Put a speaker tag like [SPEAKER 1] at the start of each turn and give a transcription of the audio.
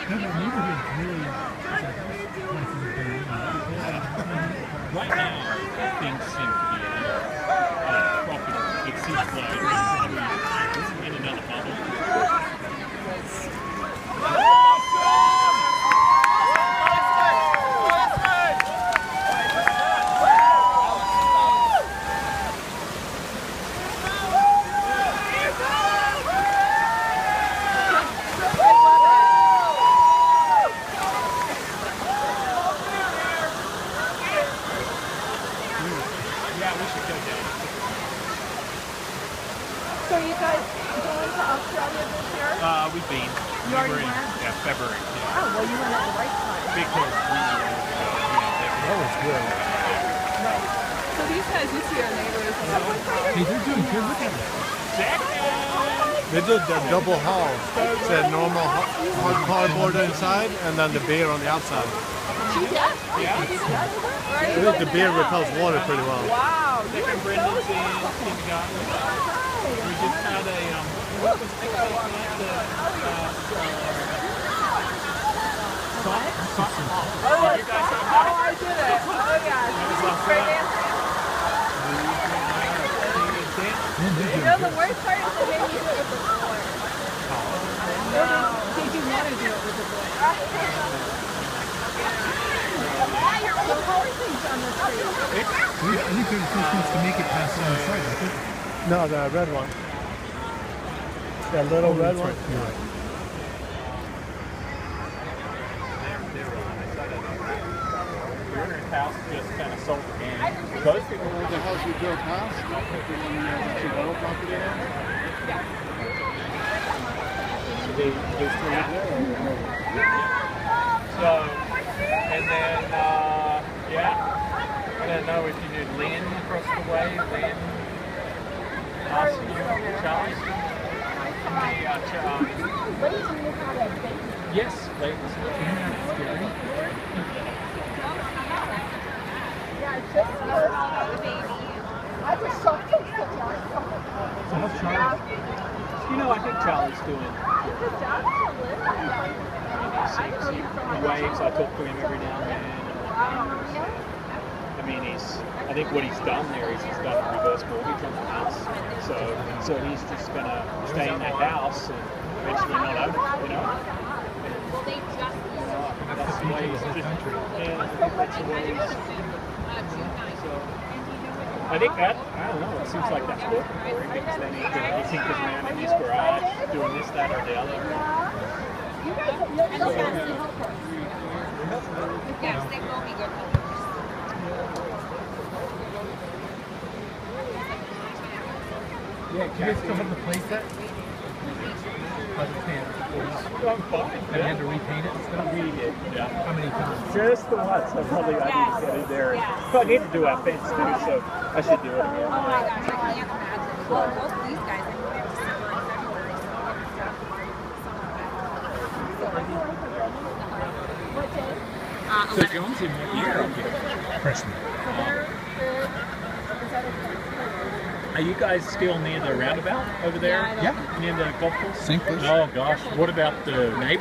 [SPEAKER 1] Right now, things seem to be tropical. It seems like we're in another bubble. Yeah, we should go down.
[SPEAKER 2] So you guys going to Australia this year?
[SPEAKER 1] We've been.
[SPEAKER 2] You already
[SPEAKER 1] were in
[SPEAKER 2] went?
[SPEAKER 1] February. Yeah.
[SPEAKER 2] Oh, well, you went at the right time.
[SPEAKER 1] Because
[SPEAKER 3] That was good.
[SPEAKER 2] Right. So these guys this year, they were
[SPEAKER 3] Hey, they're doing good. Look at it.
[SPEAKER 4] They did the double hull. It's a normal hard cardboard inside and then the beer on the outside.
[SPEAKER 2] She does?
[SPEAKER 1] Yeah.
[SPEAKER 4] I think the beer repels water pretty well.
[SPEAKER 2] Wow. You
[SPEAKER 1] Second
[SPEAKER 2] were
[SPEAKER 1] Brendan's
[SPEAKER 2] so
[SPEAKER 1] in kindergarten. We just had a, what was the night?
[SPEAKER 2] Oh,
[SPEAKER 1] You guys have
[SPEAKER 2] I did it. Oh, yeah. Great answer. You know, the worst part is that they made me do it with the boy. Did you want to do it with the boy? So how are things on the street?
[SPEAKER 3] I think they're the first ones to make it past on the side. I think.
[SPEAKER 4] No, the red one. The little red one.
[SPEAKER 3] Right. You're right.
[SPEAKER 1] House just kind of sold again. Those people
[SPEAKER 4] The house you built house? The rental property there? They still live there?
[SPEAKER 1] So, and then, yeah, I don't know if you knew Lynn across the way, Lynn, Charles. Yes, Layton's.
[SPEAKER 2] I just saw him.
[SPEAKER 3] So how's Charlie?
[SPEAKER 1] You know, I think Charlie's doing. He waves. I talk to him every now and then. I mean, I think what he's done there is he's done a reverse mortgage on the house. So he's just going to stay in that house and eventually not own it, you know? That's the way he's just, yeah, I think that's the way he's, I think that, I don't know, it seems like that's working for him because then he tinkers around in his garage doing this, that, or the other.
[SPEAKER 5] Yes, they will be good helpers.
[SPEAKER 3] Yeah, do you guys still have the play set?
[SPEAKER 1] I'm fine.
[SPEAKER 3] And you had to repaint it and stuff?
[SPEAKER 1] We did, yeah.
[SPEAKER 3] How many times?
[SPEAKER 1] Just the once. I probably I need to get in there. I need to do our fence too, so I should do it again.
[SPEAKER 5] Oh my gosh, I can't imagine. Well, both of these guys, I think we have December and February, so we'll get stuff for
[SPEAKER 1] So John's in what year up here?
[SPEAKER 3] Freshman.
[SPEAKER 1] Are you guys still near the roundabout over there?
[SPEAKER 3] Yeah.
[SPEAKER 1] Near the golf course?
[SPEAKER 3] Same place.
[SPEAKER 1] Oh gosh, what about the neighbor?